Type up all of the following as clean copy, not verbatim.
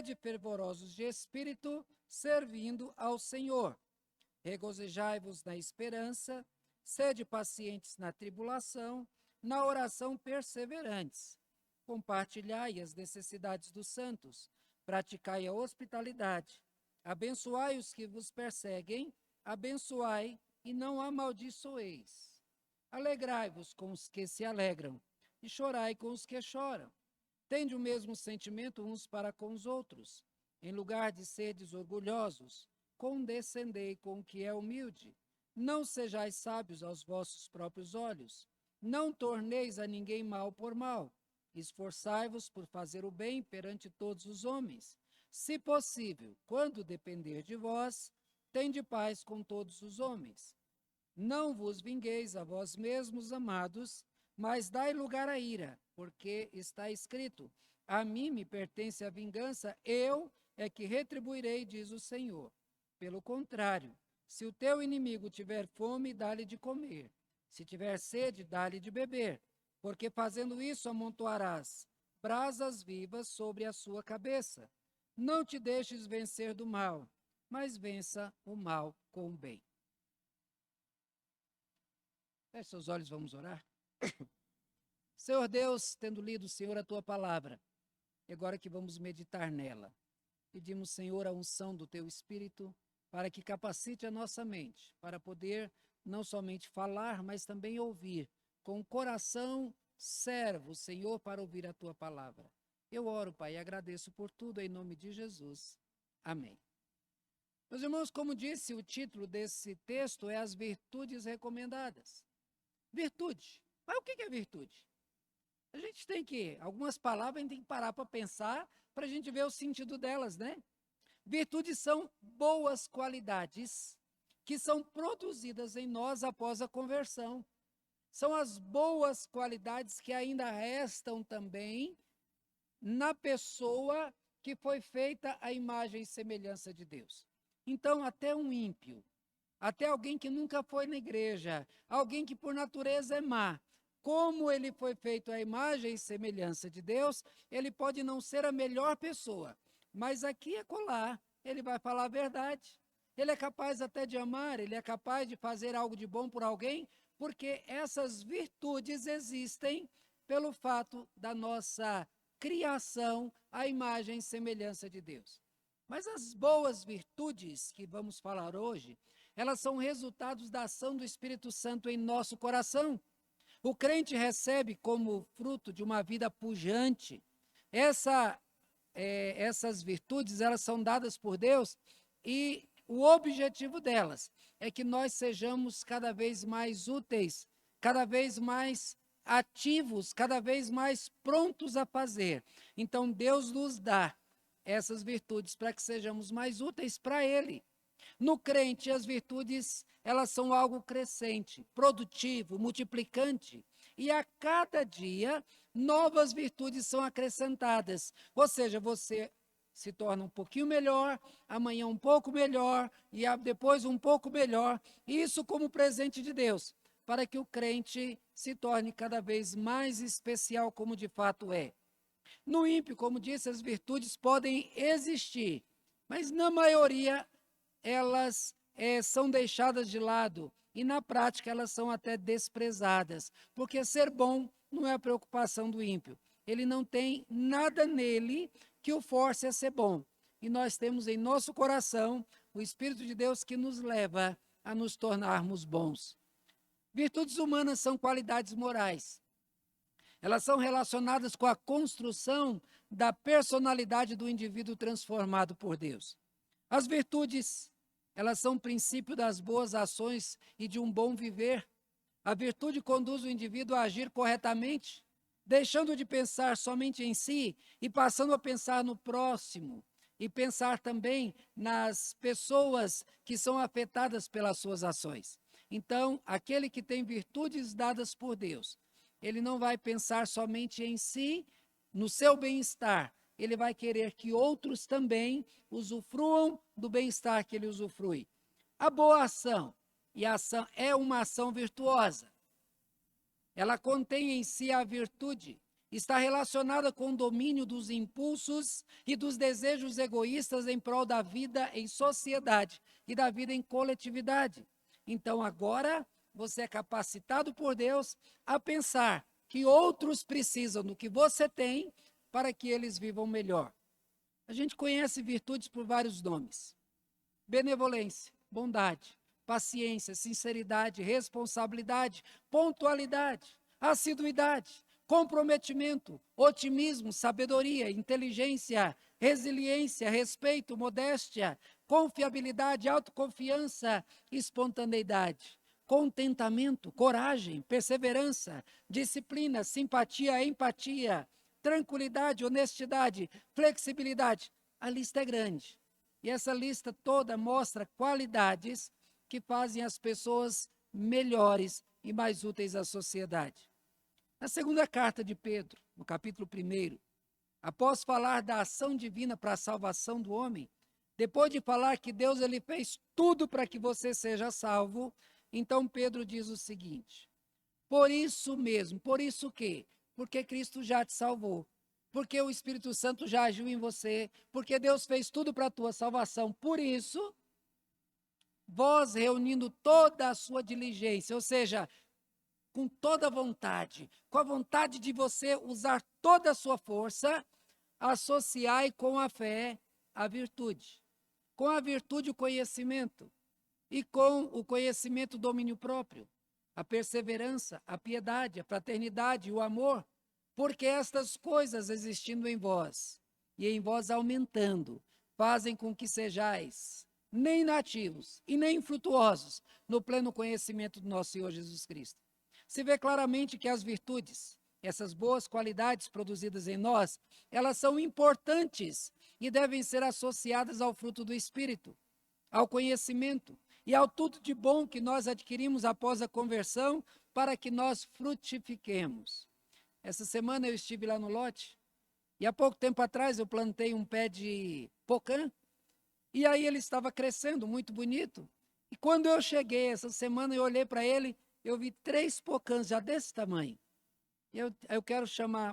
Sede fervorosos de espírito, servindo ao Senhor. Regozijai-vos na esperança, sede pacientes na tribulação, na oração perseverantes. Compartilhai as necessidades dos santos, praticai a hospitalidade. Abençoai os que vos perseguem, abençoai e não amaldiçoeis. Alegrai-vos com os que se alegram, e chorai com os que choram. Tende o mesmo sentimento uns para com os outros. Em lugar de seres orgulhosos, condescendei com o que é humilde. Não sejais sábios aos vossos próprios olhos. Não torneis a ninguém mal por mal. Esforçai-vos por fazer o bem perante todos os homens. Se possível, quando depender de vós, tende paz com todos os homens. Não vos vingueis a vós mesmos, amados, mas dai lugar à ira, porque está escrito: a mim me pertence a vingança, eu é que retribuirei, diz o Senhor. Pelo contrário, se o teu inimigo tiver fome, dá-lhe de comer. Se tiver sede, dá-lhe de beber, porque fazendo isso amontoarás brasas vivas sobre a sua cabeça. Não te deixes vencer do mal, mas vença o mal com o bem. Feche seus olhos, vamos orar. Senhor Deus, tendo lido, Senhor, a tua palavra, e agora que vamos meditar nela, pedimos, Senhor, a unção do teu Espírito, para que capacite a nossa mente, para poder não somente falar, mas também ouvir, com o coração servo, Senhor, para ouvir a tua palavra. Eu oro, Pai, e agradeço por tudo, em nome de Jesus. Amém. Meus irmãos, como disse, o título desse texto é As Virtudes Recomendadas. Virtude. Mas o que é virtude? A gente tem que, algumas palavras a gente tem que parar para pensar, para a gente ver o sentido delas, né? Virtudes são boas qualidades que são produzidas em nós após a conversão. São as boas qualidades que ainda restam também na pessoa que foi feita à imagem e semelhança de Deus. Então, até um ímpio, até alguém que nunca foi na igreja, alguém que por natureza é má, como ele foi feito à imagem e semelhança de Deus, ele pode não ser a melhor pessoa, mas aqui e acolá ele vai falar a verdade. Ele é capaz até de amar, ele é capaz de fazer algo de bom por alguém, porque essas virtudes existem pelo fato da nossa criação à imagem e semelhança de Deus. Mas as boas virtudes que vamos falar hoje, elas são resultados da ação do Espírito Santo em nosso coração. O crente recebe como fruto de uma vida pujante. Essas virtudes, elas são dadas por Deus e o objetivo delas é que nós sejamos cada vez mais úteis, cada vez mais ativos, cada vez mais prontos a fazer. Então, Deus nos dá essas virtudes para que sejamos mais úteis para Ele. No crente, as virtudes, elas são algo crescente, produtivo, multiplicante. E a cada dia, novas virtudes são acrescentadas. Ou seja, você se torna um pouquinho melhor, amanhã um pouco melhor, e depois um pouco melhor. Isso como presente de Deus, para que o crente se torne cada vez mais especial, como de fato é. No ímpio, como disse, as virtudes podem existir, mas na maioria elas são deixadas de lado e na prática elas são até desprezadas, porque ser bom não é a preocupação do ímpio. Ele não tem nada nele que o force a ser bom. E nós temos em nosso coração o Espírito de Deus que nos leva a nos tornarmos bons. Virtudes humanas são qualidades morais. Elas são relacionadas com a construção da personalidade do indivíduo transformado por Deus. As virtudes, elas são princípio das boas ações e de um bom viver. A virtude conduz o indivíduo a agir corretamente, deixando de pensar somente em si e passando a pensar no próximo e pensar também nas pessoas que são afetadas pelas suas ações. Então, aquele que tem virtudes dadas por Deus, ele não vai pensar somente em si, no seu bem-estar, ele vai querer que outros também usufruam do bem-estar que ele usufrui. A boa ação, e a ação é uma ação virtuosa. Ela contém em si a virtude está relacionada com o domínio dos impulsos e dos desejos egoístas em prol da vida em sociedade e da vida em coletividade. Então, agora, você é capacitado por Deus a pensar que outros precisam do que você tem para que eles vivam melhor. A gente conhece virtudes por vários nomes: benevolência, bondade, paciência, sinceridade, responsabilidade, pontualidade, assiduidade, comprometimento, otimismo, sabedoria, inteligência, resiliência, respeito, modéstia, confiabilidade, autoconfiança, espontaneidade, contentamento, coragem, perseverança, disciplina, simpatia, empatia, tranquilidade, honestidade, flexibilidade. A lista é grande. E essa lista toda mostra qualidades que fazem as pessoas melhores e mais úteis à sociedade. Na segunda carta de Pedro, no capítulo 1, após falar da ação divina para a salvação do homem, depois de falar que Deus ele fez tudo para que você seja salvo, então Pedro diz o seguinte: por isso mesmo, por isso quê? Porque Cristo já te salvou, porque o Espírito Santo já agiu em você, porque Deus fez tudo para a tua salvação. Por isso, vós reunindo toda a sua diligência, ou seja, com toda a vontade, com a vontade de você usar toda a sua força, associai com a fé a virtude, com a virtude o conhecimento, e com o conhecimento o domínio próprio, a perseverança, a piedade, a fraternidade, o amor, porque estas coisas existindo em vós, e em vós aumentando, fazem com que sejais nem nativos e nem infrutuosos no pleno conhecimento do nosso Senhor Jesus Cristo. Se vê claramente que as virtudes, essas boas qualidades produzidas em nós, elas são importantes e devem ser associadas ao fruto do Espírito, ao conhecimento e ao tudo de bom que nós adquirimos após a conversão, para que nós frutifiquemos. Essa semana eu estive lá no lote, e há pouco tempo atrás eu plantei um pé de pocã, e aí ele estava crescendo, muito bonito. E quando eu cheguei essa semana, eu olhei para ele, eu vi 3 pocãs já desse tamanho. Eu quero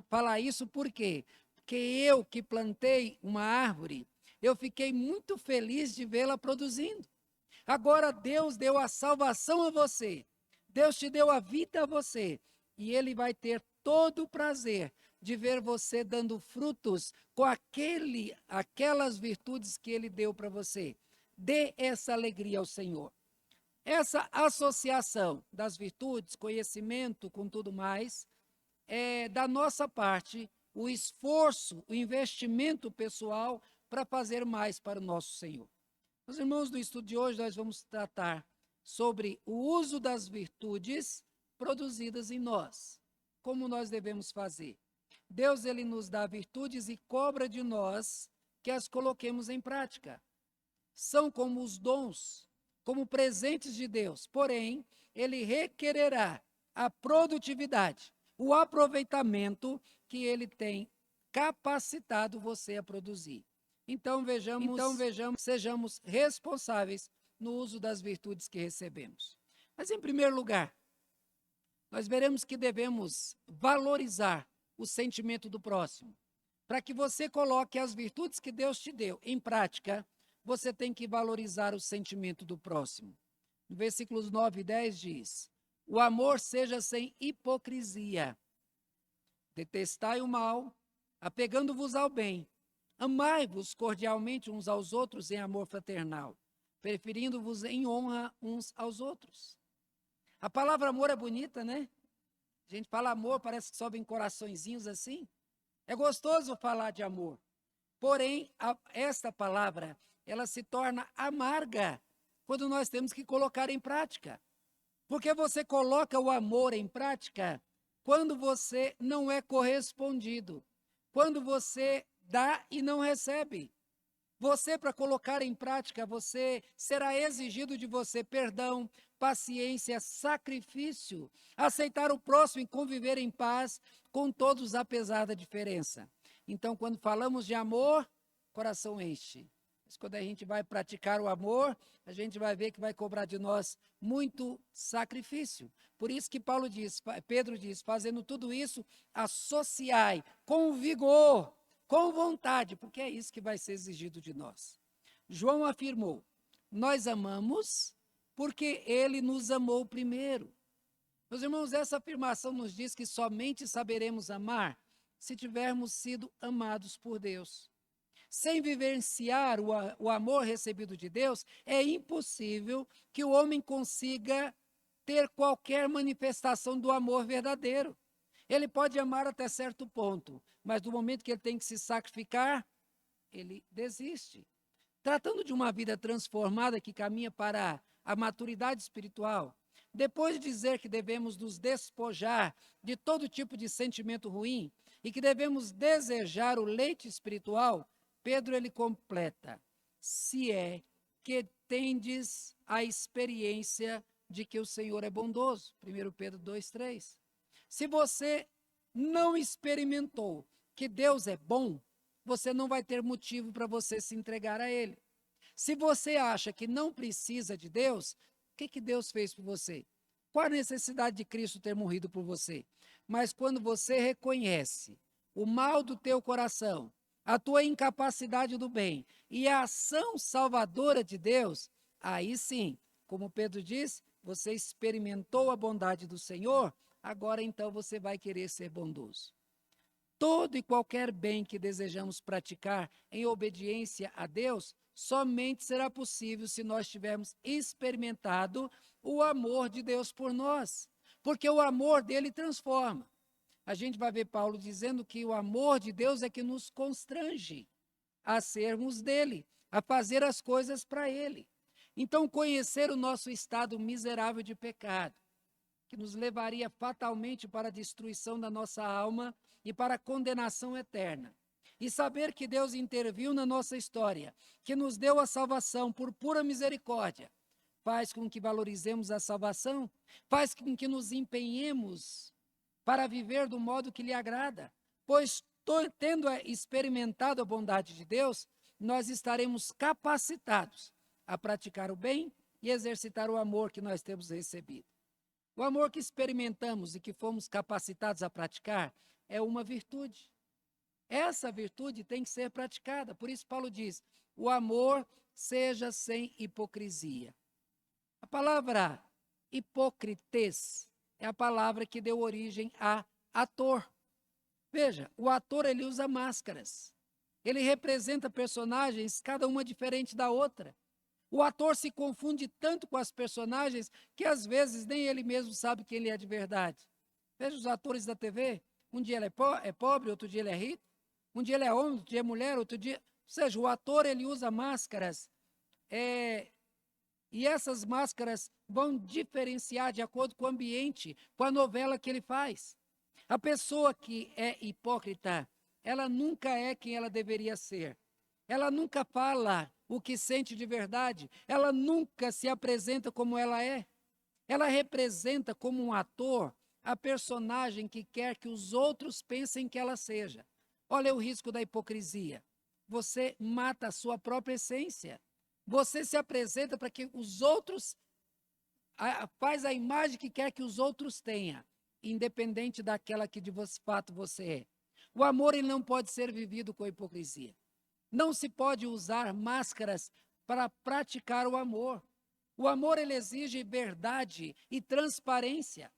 falar isso por quê? Porque eu que plantei uma árvore, eu fiquei muito feliz de vê-la produzindo. Agora Deus deu a salvação a você, Deus te deu a vida a você, e Ele vai ter todo o prazer de ver você dando frutos com aquelas virtudes que Ele deu para você. Dê essa alegria ao Senhor. Essa associação das virtudes, conhecimento com tudo mais, é da nossa parte o esforço, o investimento pessoal para fazer mais para o nosso Senhor. Meus irmãos, no estudo de hoje nós vamos tratar sobre o uso das virtudes produzidas em nós. Como nós devemos fazer? Deus ele nos dá virtudes e cobra de nós que as coloquemos em prática. São como os dons, como presentes de Deus, porém, ele requererá a produtividade, o aproveitamento que ele tem capacitado você a produzir. Então vejamos, sejamos responsáveis no uso das virtudes que recebemos. Mas, em primeiro lugar, nós veremos que devemos valorizar o sentimento do próximo. Para que você coloque as virtudes que Deus te deu em prática, você tem que valorizar o sentimento do próximo. No versículos 9 e 10 diz: o amor seja sem hipocrisia. Detestai o mal, apegando-vos ao bem. Amai-vos cordialmente uns aos outros em amor fraternal, preferindo-vos em honra uns aos outros. A palavra amor é bonita, né? A gente fala amor, parece que sobem coraçõezinhos assim. É gostoso falar de amor. Porém, esta palavra, ela se torna amarga quando nós temos que colocar em prática. Porque você coloca o amor em prática quando você não é correspondido, quando você dá e não recebe. Você, para colocar em prática, você será exigido de você perdão, paciência, sacrifício, aceitar o próximo e conviver em paz com todos, apesar da diferença. Então, quando falamos de amor, coração enche, Mas quando a gente vai praticar o amor, a gente vai ver que vai cobrar de nós muito sacrifício. Por isso que Pedro diz, fazendo tudo isso, associai com vigor, com vontade, porque é isso que vai ser exigido de nós. João afirmou, nós amamos porque ele nos amou primeiro. Meus irmãos, essa afirmação nos diz que somente saberemos amar se tivermos sido amados por Deus. Sem vivenciar o amor recebido de Deus, é impossível que o homem consiga ter qualquer manifestação do amor verdadeiro. Ele pode amar até certo ponto, mas do momento que ele tem que se sacrificar, ele desiste. Tratando de uma vida transformada que caminha para a maturidade espiritual, depois de dizer que devemos nos despojar de todo tipo de sentimento ruim e que devemos desejar o leite espiritual, Pedro ele completa: se é que tendes a experiência de que o Senhor é bondoso. 1 Pedro 2,3. Se você não experimentou que Deus é bom, você não vai ter motivo para você se entregar a Ele. Se você acha que não precisa de Deus, o que Deus fez por você? Qual a necessidade de Cristo ter morrido por você? Mas quando você reconhece o mal do teu coração, a tua incapacidade do bem e a ação salvadora de Deus, aí sim, como Pedro diz, você experimentou a bondade do Senhor, agora então você vai querer ser bondoso. Todo e qualquer bem que desejamos praticar em obediência a Deus, somente será possível se nós tivermos experimentado o amor de Deus por nós, porque o amor dele transforma. A gente vai ver Paulo dizendo que o amor de Deus é que nos constrange a sermos dele, a fazer as coisas para ele. Então, conhecer o nosso estado miserável de pecado, que nos levaria fatalmente para a destruição da nossa alma e para a condenação eterna. E saber que Deus interviu na nossa história, que nos deu a salvação por pura misericórdia, faz com que valorizemos a salvação, faz com que nos empenhemos para viver do modo que lhe agrada, pois tendo experimentado a bondade de Deus, nós estaremos capacitados a praticar o bem e exercitar o amor que nós temos recebido. O amor que experimentamos e que fomos capacitados a praticar é uma virtude. Essa virtude tem que ser praticada. Por isso Paulo diz, o amor seja sem hipocrisia. A palavra hipócrites é a palavra que deu origem a ator. Veja, o ator ele usa máscaras. Ele representa personagens, cada uma diferente da outra. O ator se confunde tanto com as personagens que às vezes nem ele mesmo sabe quem ele é de verdade. Veja os atores da TV, um dia ele é pobre, outro dia ele é rico, um dia ele é homem, outro dia é mulher, outro dia... Ou seja, o ator ele usa máscaras e essas máscaras vão diferenciar de acordo com o ambiente, com a novela que ele faz. A pessoa que é hipócrita, ela nunca é quem ela deveria ser. Ela nunca fala o que sente de verdade. Ela nunca se apresenta como ela é. Ela representa como um ator a personagem que quer que os outros pensem que ela seja. Olha o risco da hipocrisia. Você mata a sua própria essência. Você se apresenta para que os outros faz a imagem que quer que os outros tenham, independente daquela que de fato você é. O amor ele não pode ser vivido com hipocrisia. Não se pode usar máscaras para praticar o amor. O amor ele exige verdade e transparência,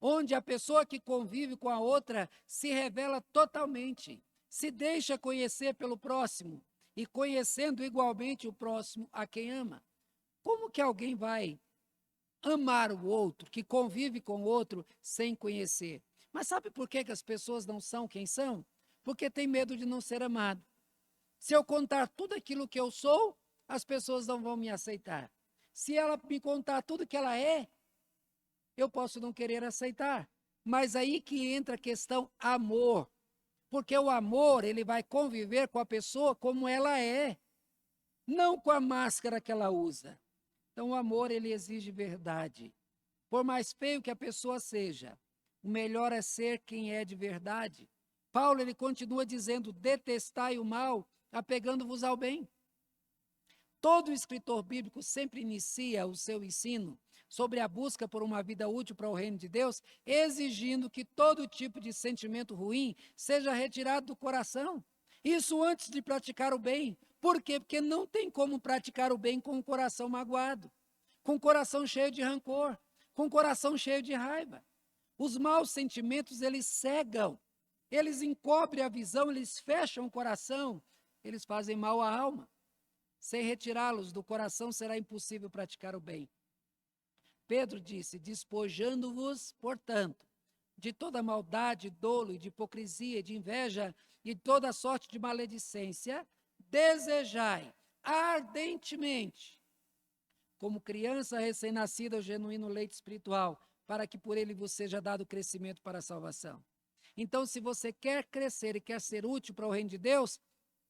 onde a pessoa que convive com a outra se revela totalmente, se deixa conhecer pelo próximo e conhecendo igualmente o próximo a quem ama. Como que alguém vai amar o outro, que convive com o outro sem conhecer? Mas sabe por que as pessoas não são quem são? Porque tem medo de não ser amado. Se eu contar tudo aquilo que eu sou, as pessoas não vão me aceitar. Se ela me contar tudo que ela é, eu posso não querer aceitar. Mas aí que entra a questão amor. Porque o amor, ele vai conviver com a pessoa como ela é, não com a máscara que ela usa. Então o amor, ele exige verdade. Por mais feio que a pessoa seja, o melhor é ser quem é de verdade. Paulo, ele continua dizendo, detestai o mal, apegando-vos ao bem. Todo escritor bíblico sempre inicia o seu ensino sobre a busca por uma vida útil para o reino de Deus, exigindo que todo tipo de sentimento ruim seja retirado do coração. Isso antes de praticar o bem. Por quê? Porque não tem como praticar o bem com o coração magoado, com o coração cheio de rancor, com o coração cheio de raiva. Os maus sentimentos, eles cegam, eles encobrem a visão, eles fecham o coração, eles fazem mal à alma. Sem retirá-los do coração será impossível praticar o bem. Pedro disse: despojando-vos, portanto, de toda maldade, dolo, de hipocrisia, de inveja e toda sorte de maledicência, desejai ardentemente, como criança recém-nascida, o genuíno leite espiritual, para que por ele vos seja dado crescimento para a salvação. Então, se você quer crescer e quer ser útil para o reino de Deus,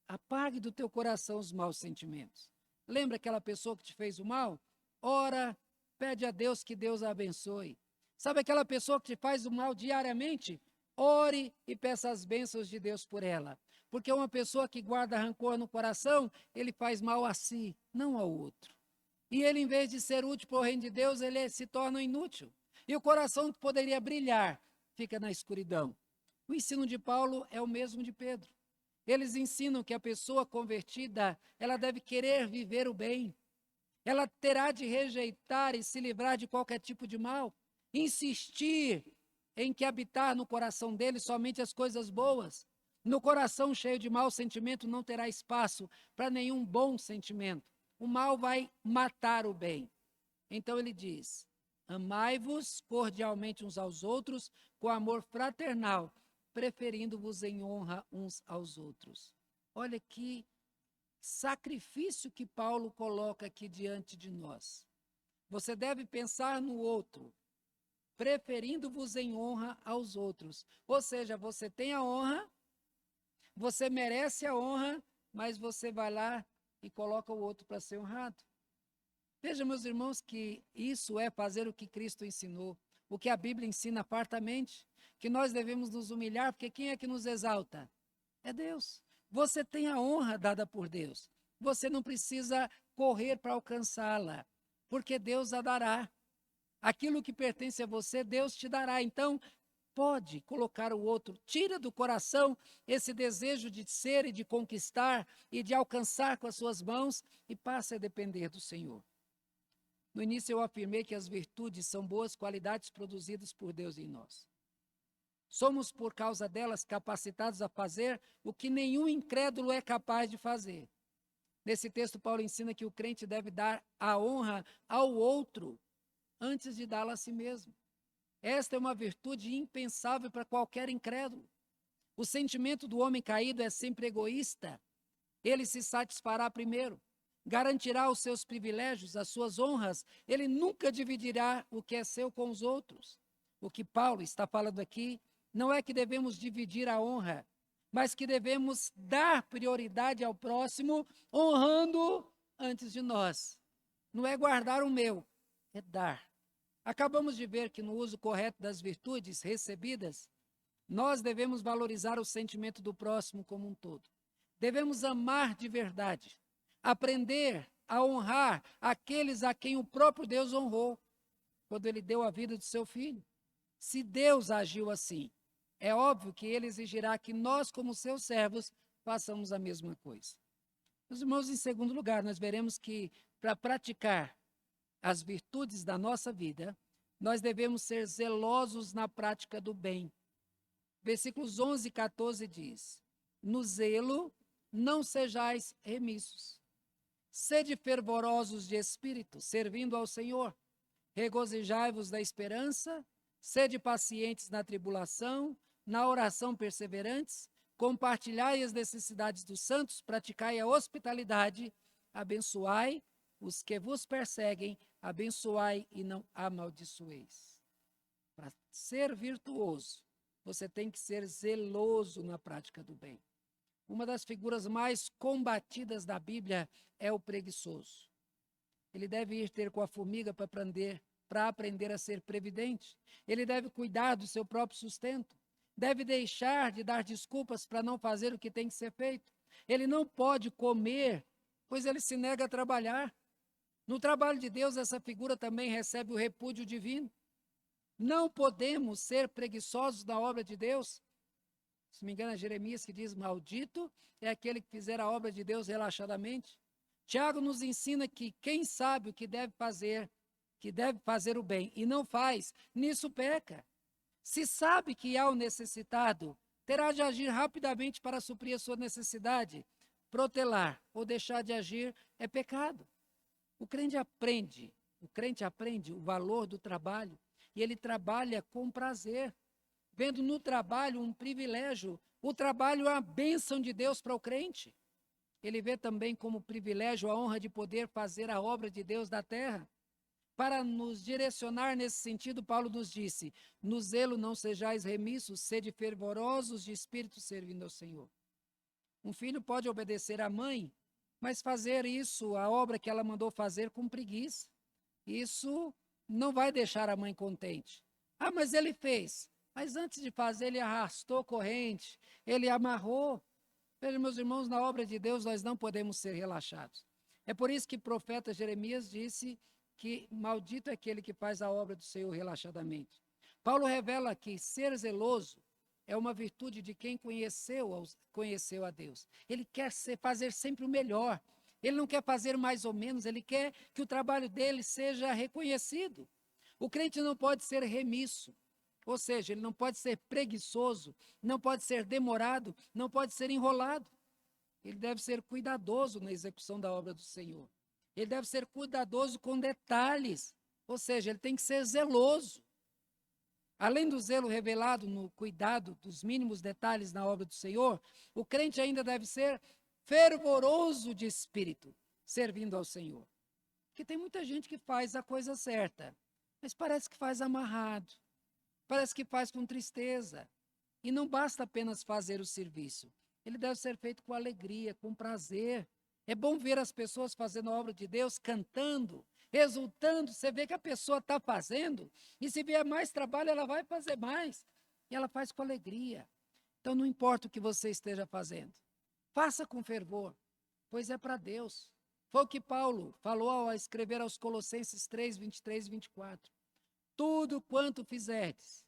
apague do teu coração os maus sentimentos. Lembra aquela pessoa que te fez o mal? Ora, pede a Deus que Deus a abençoe. Sabe aquela pessoa que te faz o mal diariamente? Ore e peça as bênçãos de Deus por ela. Porque uma pessoa que guarda rancor no coração, ele faz mal a si, não ao outro. E ele, em vez de ser útil para o reino de Deus, ele se torna inútil. E o coração que poderia brilhar, fica na escuridão. O ensino de Paulo é o mesmo de Pedro. Eles ensinam que a pessoa convertida, ela deve querer viver o bem. Ela terá de rejeitar e se livrar de qualquer tipo de mal. Insistir em que habitar no coração dele somente as coisas boas. No coração cheio de mau sentimento não terá espaço para nenhum bom sentimento. O mal vai matar o bem. Então ele diz: amai-vos cordialmente uns aos outros com amor fraternal, preferindo-vos em honra uns aos outros. Olha que sacrifício que Paulo coloca aqui diante de nós. Você deve pensar no outro, preferindo-vos em honra aos outros. Ou seja, você tem a honra, você merece a honra, mas você vai lá e coloca o outro para ser honrado. Veja, meus irmãos, que isso é fazer o que Cristo ensinou, o que a Bíblia ensina fartamente, que nós devemos nos humilhar, porque quem é que nos exalta? É Deus. Você tem a honra dada por Deus. Você não precisa correr para alcançá-la, porque Deus a dará. Aquilo que pertence a você, Deus te dará. Então, pode colocar o outro, tira do coração esse desejo de ser e de conquistar e de alcançar com as suas mãos e passe a depender do Senhor. No início eu afirmei que as virtudes são boas qualidades produzidas por Deus em nós. Somos, por causa delas, capacitados a fazer o que nenhum incrédulo é capaz de fazer. Nesse texto, Paulo ensina que o crente deve dar a honra ao outro antes de dá-la a si mesmo. Esta é uma virtude impensável para qualquer incrédulo. O sentimento do homem caído é sempre egoísta. Ele se satisfará primeiro, garantirá os seus privilégios, as suas honras. Ele nunca dividirá o que é seu com os outros. O que Paulo está falando aqui não é que devemos dividir a honra, mas que devemos dar prioridade ao próximo, honrando antes de nós. Não é guardar o meu, é dar. Acabamos de ver que no uso correto das virtudes recebidas, nós devemos valorizar o sentimento do próximo como um todo. Devemos amar de verdade, aprender a honrar aqueles a quem o próprio Deus honrou, quando ele deu a vida do seu filho. Se Deus agiu assim, é óbvio que ele exigirá que nós, como seus servos, façamos a mesma coisa. Meus irmãos, em segundo lugar, nós veremos que para praticar as virtudes da nossa vida, nós devemos ser zelosos na prática do bem. Versículos 11 e 14 diz: no zelo não sejais remissos. Sede fervorosos de espírito, servindo ao Senhor. Regozijai-vos da esperança, sede pacientes na tribulação, na oração perseverantes, compartilhai as necessidades dos santos, praticai a hospitalidade, abençoai os que vos perseguem, abençoai e não amaldiçoeis. Para ser virtuoso, você tem que ser zeloso na prática do bem. Uma das figuras mais combatidas da Bíblia é o preguiçoso. Ele deve ir ter com a formiga para aprender a ser previdente. Ele deve cuidar do seu próprio sustento. Deve deixar de dar desculpas para não fazer o que tem que ser feito. Ele não pode comer pois ele se nega a trabalhar. No trabalho de Deus, essa figura também recebe o repúdio divino. Não podemos ser preguiçosos na obra de Deus. Se não me engano, é Jeremias que diz: maldito é aquele que fizer a obra de Deus relaxadamente. Tiago nos ensina que quem sabe o que deve fazer o bem e não faz, nisso peca. Se sabe que há o necessitado, terá de agir rapidamente para suprir a sua necessidade. Protelar ou deixar de agir é pecado. O crente aprende o valor do trabalho e ele trabalha com prazer, vendo no trabalho um privilégio. O trabalho é a bênção de Deus para o crente. Ele vê também como privilégio a honra de poder fazer a obra de Deus na terra. Para nos direcionar nesse sentido, Paulo nos disse: no zelo não sejais remissos, sede fervorosos de espírito servindo ao Senhor. Um filho pode obedecer à mãe, mas fazer isso, a obra que ela mandou fazer, com preguiça. Isso não vai deixar a mãe contente. Ah, mas ele fez. Mas antes de fazer, ele arrastou corrente, ele amarrou. Vejam, meus irmãos, na obra de Deus nós não podemos ser relaxados. É por isso que o profeta Jeremias disse que maldito é aquele que faz a obra do Senhor relaxadamente. Paulo revela que ser zeloso é uma virtude de quem conheceu a Deus. Ele quer fazer sempre o melhor. Ele não quer fazer mais ou menos, ele quer que o trabalho dele seja reconhecido. O crente não pode ser remisso, ou seja, ele não pode ser preguiçoso, não pode ser demorado, não pode ser enrolado. Ele deve ser cuidadoso na execução da obra do Senhor. Ele deve ser cuidadoso com detalhes, ou seja, ele tem que ser zeloso. Além do zelo revelado no cuidado dos mínimos detalhes na obra do Senhor, o crente ainda deve ser fervoroso de espírito, servindo ao Senhor. Porque tem muita gente que faz a coisa certa, mas parece que faz amarrado, parece que faz com tristeza. E não basta apenas fazer o serviço, ele deve ser feito com alegria, com prazer. É bom ver as pessoas fazendo a obra de Deus, cantando, exultando. Você vê que a pessoa está fazendo, e se vier mais trabalho, ela vai fazer mais. E ela faz com alegria. Então, não importa o que você esteja fazendo, faça com fervor, pois é para Deus. Foi o que Paulo falou ao escrever aos Colossenses 3, 23 e 24. Tudo quanto fizerdes,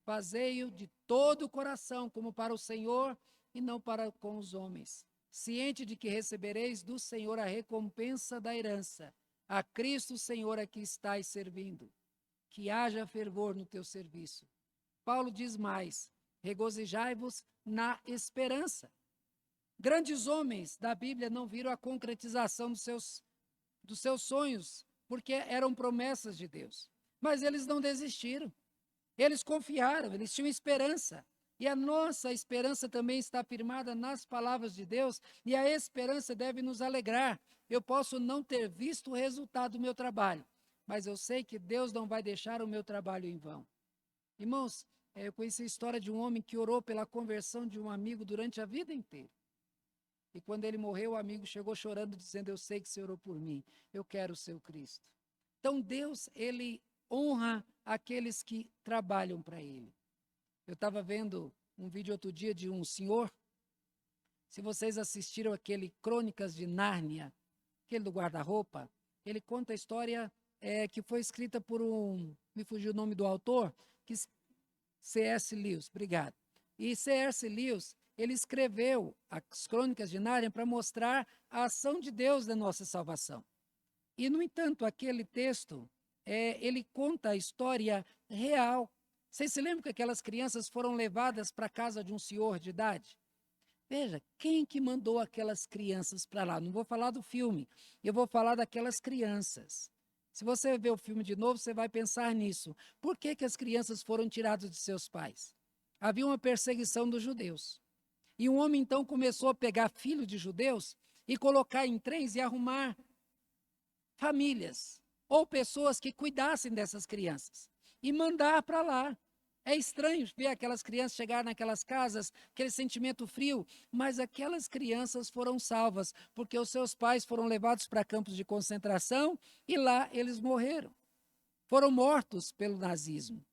fazei-o de todo o coração, como para o Senhor e não para com os homens, ciente de que recebereis do Senhor a recompensa da herança. A Cristo Senhor a que estais servindo. Que haja fervor no teu serviço. Paulo diz mais: regozijai-vos na esperança. Grandes homens da Bíblia não viram a concretização dos seus sonhos, porque eram promessas de Deus. Mas eles não desistiram. Eles confiaram, eles tinham esperança. E a nossa esperança também está firmada nas palavras de Deus, e a esperança deve nos alegrar. Eu posso não ter visto o resultado do meu trabalho, mas eu sei que Deus não vai deixar o meu trabalho em vão. Irmãos, eu conheci a história de um homem que orou pela conversão de um amigo durante a vida inteira. E quando ele morreu, o amigo chegou chorando, dizendo: eu sei que você orou por mim, eu quero o seu Cristo. Então Deus, ele honra aqueles que trabalham para ele. Eu estava vendo um vídeo outro dia de um senhor. Se vocês assistiram aquele Crônicas de Nárnia, aquele do guarda-roupa, ele conta a história que foi escrita por me fugiu o nome do autor, C.S. Lewis, obrigado. E C.S. Lewis, ele escreveu as Crônicas de Nárnia para mostrar a ação de Deus na nossa salvação. E, no entanto, aquele texto, ele conta a história real. Vocês se lembram que aquelas crianças foram levadas para a casa de um senhor de idade? Veja, quem que mandou aquelas crianças para lá? Não vou falar do filme, eu vou falar daquelas crianças. Se você ver o filme de novo, você vai pensar nisso. Por que que as crianças foram tiradas de seus pais? Havia uma perseguição dos judeus. E um homem, então, começou a pegar filhos de judeus e colocar em trens e arrumar famílias ou pessoas que cuidassem dessas crianças e mandar para lá. É estranho ver aquelas crianças chegar naquelas casas, aquele sentimento frio, mas aquelas crianças foram salvas, porque os seus pais foram levados para campos de concentração e lá eles morreram. Foram mortos pelo nazismo.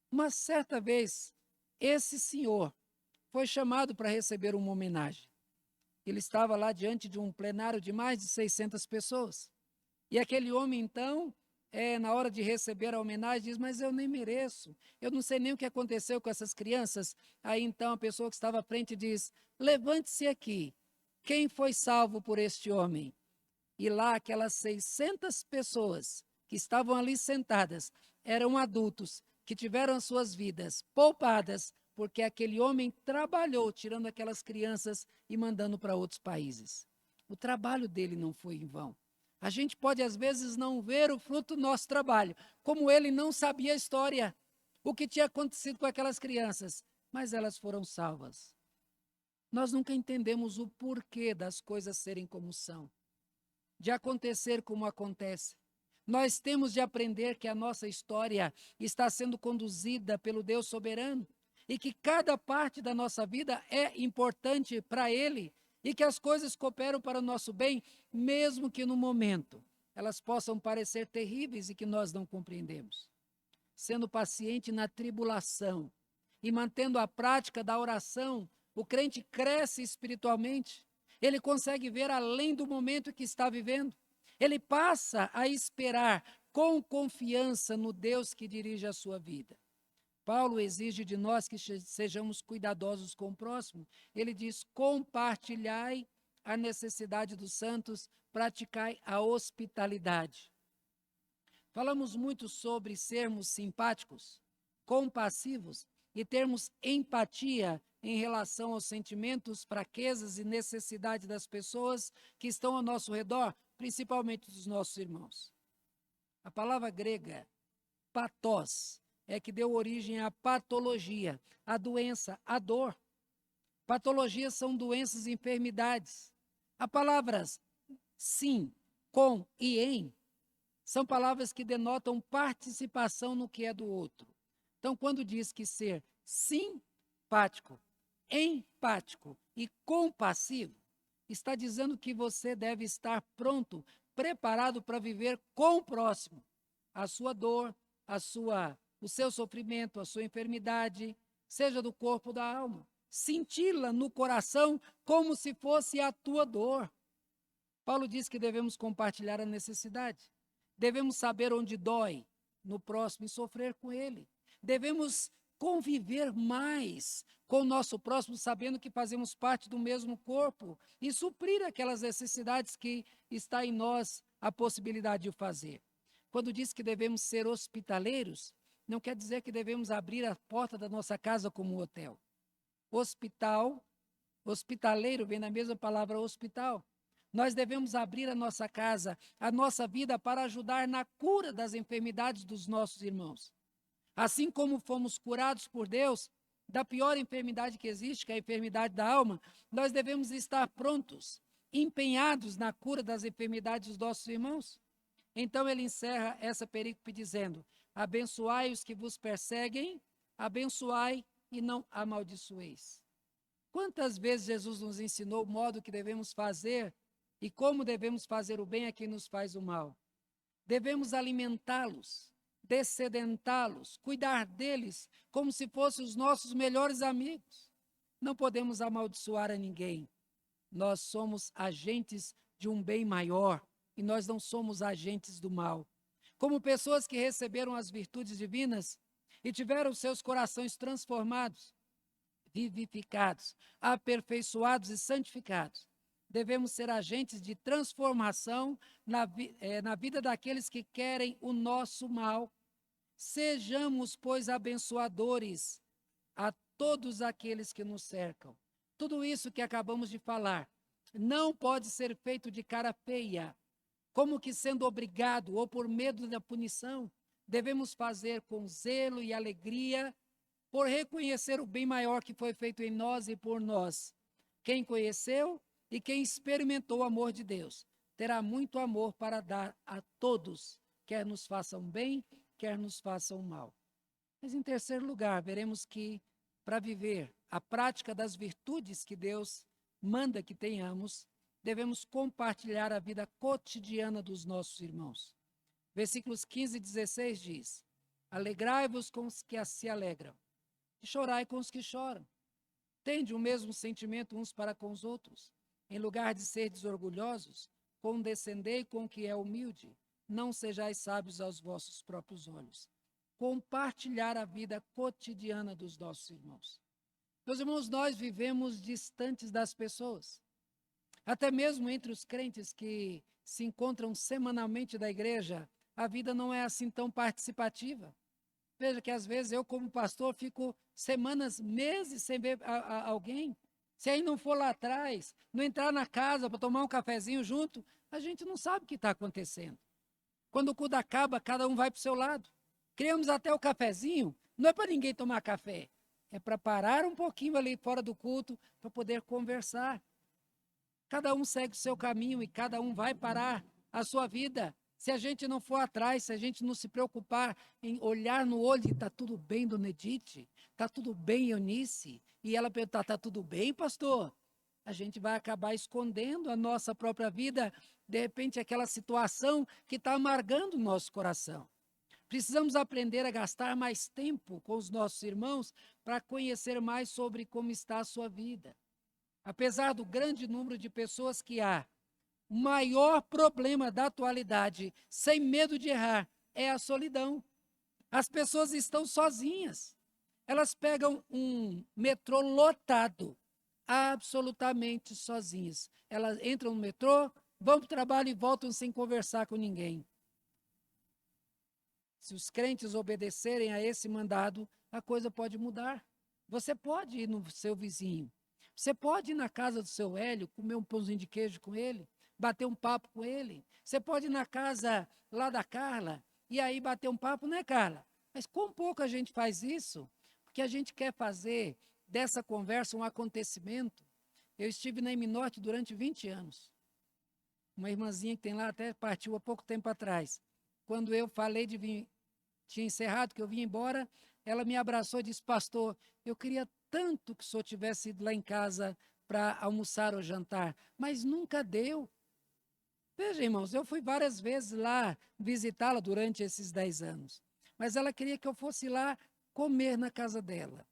Uma certa vez, esse senhor foi chamado para receber uma homenagem. Ele estava lá diante de um plenário de mais de 600 pessoas. E aquele homem, então, na hora de receber a homenagem, diz: mas eu nem mereço, eu não sei nem o que aconteceu com essas crianças. Aí, então, a pessoa que estava à frente diz: levante-se aqui, quem foi salvo por este homem? E lá, aquelas 600 pessoas que estavam ali sentadas, eram adultos que tiveram suas vidas poupadas, porque aquele homem trabalhou, tirando aquelas crianças e mandando para outros países. O trabalho dele não foi em vão. A gente pode, às vezes, não ver o fruto do nosso trabalho, como ele não sabia a história, o que tinha acontecido com aquelas crianças, mas elas foram salvas. Nós nunca entendemos o porquê das coisas serem como são, de acontecer como acontece. Nós temos de aprender que a nossa história está sendo conduzida pelo Deus soberano e que cada parte da nossa vida é importante para Ele e que as coisas cooperam para o nosso bem, mesmo que no momento elas possam parecer terríveis e que nós não compreendemos. Sendo paciente na tribulação e mantendo a prática da oração, o crente cresce espiritualmente. Ele consegue ver além do momento que está vivendo. Ele passa a esperar com confiança no Deus que dirige a sua vida. Paulo exige de nós que sejamos cuidadosos com o próximo. Ele diz: compartilhai a necessidade dos santos, praticai a hospitalidade. Falamos muito sobre sermos simpáticos, compassivos e termos empatia em relação aos sentimentos, fraquezas e necessidades das pessoas que estão ao nosso redor, principalmente dos nossos irmãos. A palavra grega, pathos, é que deu origem à patologia, à doença, à dor. Patologias são doenças e enfermidades. As palavras sim, com e em são palavras que denotam participação no que é do outro. Então, quando diz que ser simpático, empático e compassivo, está dizendo que você deve estar pronto, preparado para viver com o próximo a sua dor, o seu sofrimento, a sua enfermidade, seja do corpo ou da alma. Senti-la no coração como se fosse a tua dor. Paulo diz que devemos compartilhar a necessidade. Devemos saber onde dói no próximo e sofrer com ele. Devemos conviver mais com o nosso próximo, sabendo que fazemos parte do mesmo corpo e suprir aquelas necessidades que está em nós a possibilidade de fazer. Quando diz que devemos ser hospitaleiros, não quer dizer que devemos abrir a porta da nossa casa como um hotel. Hospitaleiro vem da mesma palavra hospital. Nós devemos abrir a nossa casa, a nossa vida para ajudar na cura das enfermidades dos nossos irmãos. Assim como fomos curados por Deus da pior enfermidade que existe, que é a enfermidade da alma, nós devemos estar prontos, empenhados na cura das enfermidades dos nossos irmãos. Então ele encerra essa perícope dizendo: abençoai os que vos perseguem, abençoai e não amaldiçoeis. Quantas vezes Jesus nos ensinou o modo que devemos fazer e como devemos fazer o bem a quem nos faz o mal? Devemos alimentá-los, descedentá-los, cuidar deles como se fossem os nossos melhores amigos. Não podemos amaldiçoar a ninguém. Nós somos agentes de um bem maior e nós não somos agentes do mal. Como pessoas que receberam as virtudes divinas e tiveram seus corações transformados, vivificados, aperfeiçoados e santificados, devemos ser agentes de transformação na vida daqueles que querem o nosso mal. Sejamos, pois, abençoadores a todos aqueles que nos cercam. Tudo isso que acabamos de falar não pode ser feito de cara feia, como que sendo obrigado ou por medo da punição. Devemos fazer com zelo e alegria, por reconhecer o bem maior que foi feito em nós e por nós. Quem conheceu e quem experimentou o amor de Deus terá muito amor para dar a todos, quer nos façam bem, quer nos façam mal. Mas, em terceiro lugar, veremos que, para viver a prática das virtudes que Deus manda que tenhamos, devemos compartilhar a vida cotidiana dos nossos irmãos. Versículos 15 e 16 diz: alegrai-vos com os que se alegram, e chorai com os que choram. Tende o mesmo sentimento uns para com os outros. Em lugar de serdes orgulhosos, condescendei com o que é humilde. Não sejais sábios aos vossos próprios olhos. Compartilhar a vida cotidiana dos nossos irmãos. Meus irmãos, nós vivemos distantes das pessoas. Até mesmo entre os crentes que se encontram semanalmente da igreja, a vida não é assim tão participativa. Veja que às vezes eu, como pastor, fico semanas, meses sem ver alguém. Se aí não for lá atrás, não entrar na casa para tomar um cafezinho junto, a gente não sabe o que está acontecendo. Quando o culto acaba, cada um vai para o seu lado. Criamos até o cafezinho, não é para ninguém tomar café, é para parar um pouquinho ali fora do culto, para poder conversar. Cada um segue o seu caminho e cada um vai parar a sua vida. Se a gente não for atrás, se a gente não se preocupar em olhar no olho, está tudo bem, dona Edith? Está tudo bem, Eunice? E ela perguntar, está tudo bem, pastor? A gente vai acabar escondendo a nossa própria vida, de repente aquela situação que está amargando o nosso coração. Precisamos aprender a gastar mais tempo com os nossos irmãos para conhecer mais sobre como está a sua vida. Apesar do grande número de pessoas que há, o maior problema da atualidade, sem medo de errar, é a solidão. As pessoas estão sozinhas. Elas pegam um metrô lotado, absolutamente sozinhas. Elas entram no metrô, vão para o trabalho e voltam sem conversar com ninguém. Se os crentes obedecerem a esse mandado, a coisa pode mudar. Você pode ir no seu vizinho. Você pode ir na casa do seu Hélio, comer um pãozinho de queijo com ele, bater um papo com ele. Você pode ir na casa lá da Carla e aí bater um papo, né, Carla? Mas quão pouco a gente faz isso? Porque a gente quer fazer dessa conversa um acontecimento. Eu estive na M-Norte durante 20 anos. Uma irmãzinha que tem lá até partiu há pouco tempo atrás. Quando eu falei de vir, tinha encerrado, que eu vim embora, ela me abraçou e disse, pastor, eu queria tanto que o senhor tivesse ido lá em casa para almoçar ou jantar, mas nunca deu. Veja, irmãos, eu fui várias vezes lá visitá-la durante esses 10 anos, mas ela queria que eu fosse lá comer na casa dela.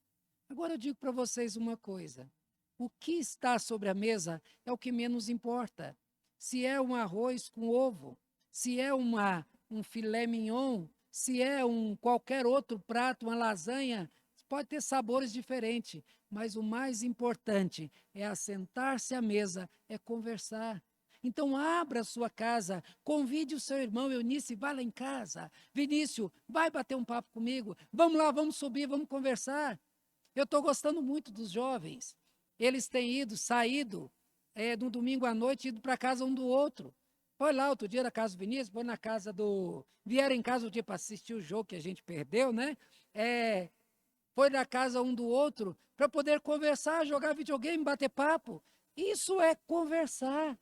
Agora eu digo para vocês uma coisa, o que está sobre a mesa é o que menos importa. Se é um arroz com ovo, se é um filé mignon, se é qualquer outro prato, uma lasanha, pode ter sabores diferentes, mas o mais importante é assentar-se à mesa, é conversar. Então, abra a sua casa, convide o seu irmão Eunice, vá lá em casa. Vinícius, vai bater um papo comigo. Vamos lá, vamos subir, vamos conversar. Eu estou gostando muito dos jovens. Eles têm saído no domingo à noite, ido para casa um do outro. Foi lá outro dia na casa do Vinícius, foi na casa vieram em casa o dia para assistir o jogo que a gente perdeu, né? Foi na casa um do outro para poder conversar, jogar videogame, bater papo. Isso é conversar.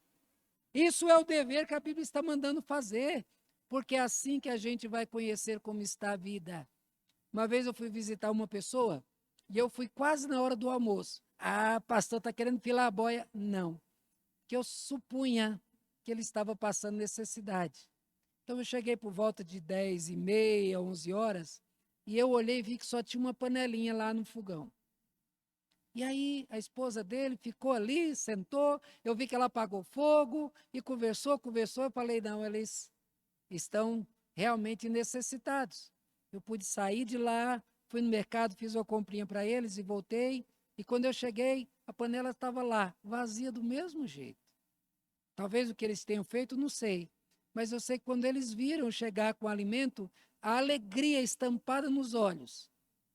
Isso é o dever que a Bíblia está mandando fazer, porque é assim que a gente vai conhecer como está a vida. Uma vez eu fui visitar uma pessoa e eu fui quase na hora do almoço. Ah, pastor, está querendo filar a boia? Não, que eu supunha que ele estava passando necessidade. Então eu cheguei por volta de 10h30, 11 horas, e eu olhei e vi que só tinha uma panelinha lá no fogão. E aí a esposa dele ficou ali, sentou, eu vi que ela apagou fogo e conversou. Eu falei, não, eles estão realmente necessitados. Eu pude sair de lá, fui no mercado, fiz uma comprinha para eles e voltei. E quando eu cheguei, a panela estava lá, vazia do mesmo jeito. Talvez o que eles tenham feito, não sei. Mas eu sei que quando eles viram chegar com o alimento, a alegria estampada nos olhos,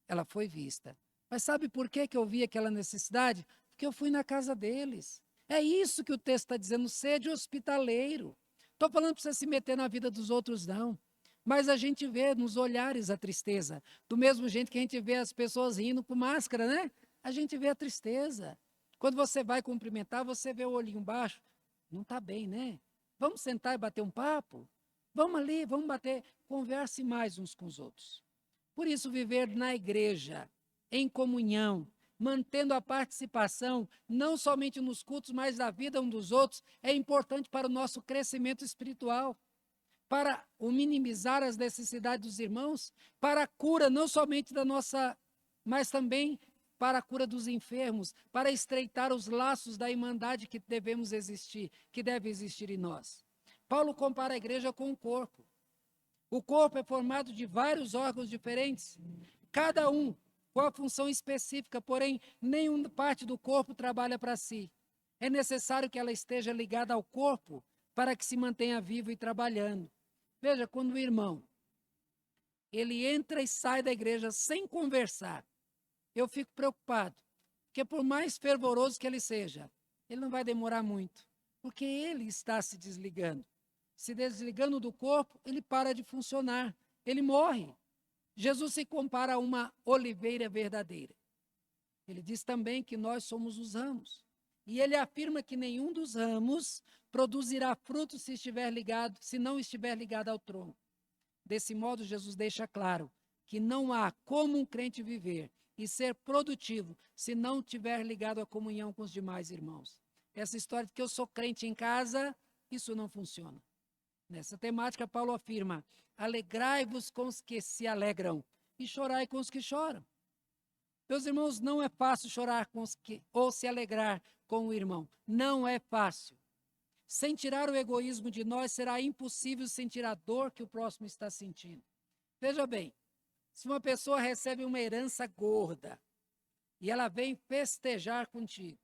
ela foi vista. Mas sabe por que eu vi aquela necessidade? Porque eu fui na casa deles. É isso que o texto está dizendo, sede hospitaleiro. Estou falando para você se meter na vida dos outros, não. Mas a gente vê nos olhares a tristeza. Do mesmo jeito que a gente vê as pessoas rindo com máscara, né? A gente vê a tristeza. Quando você vai cumprimentar, você vê o olhinho baixo. Não está bem, né? Vamos sentar e bater um papo? Vamos ali, vamos bater. Converse mais uns com os outros. Por isso, viver na igreja, em comunhão, mantendo a participação, não somente nos cultos, mas na vida um dos outros, é importante para o nosso crescimento espiritual, para o minimizar as necessidades dos irmãos, para a cura não somente da nossa, mas também para a cura dos enfermos, para estreitar os laços da irmandade que devemos existir, que deve existir em nós. Paulo compara a igreja com o corpo. O corpo é formado de vários órgãos diferentes, cada um com a função específica, porém nenhuma parte do corpo trabalha para si. É necessário que ela esteja ligada ao corpo para que se mantenha vivo e trabalhando. Veja, quando o irmão ele entra e sai da igreja sem conversar, eu fico preocupado, porque por mais fervoroso que ele seja, ele não vai demorar muito, porque ele está se desligando. Se desligando do corpo, ele para de funcionar, ele morre. Jesus se compara a uma oliveira verdadeira. Ele diz também que nós somos os ramos. E ele afirma que nenhum dos ramos produzirá fruto se não estiver ligado ao tronco. Desse modo, Jesus deixa claro que não há como um crente viver e ser produtivo se não estiver ligado à comunhão com os demais irmãos. Essa história de que eu sou crente em casa, isso não funciona. Nessa temática, Paulo afirma: alegrai-vos com os que se alegram e chorai com os que choram. Meus irmãos, não é fácil chorar com os que, ou se alegrar com o irmão. Não é fácil. Sem tirar o egoísmo de nós, será impossível sentir a dor que o próximo está sentindo. Veja bem, se uma pessoa recebe uma herança gorda e ela vem festejar contigo,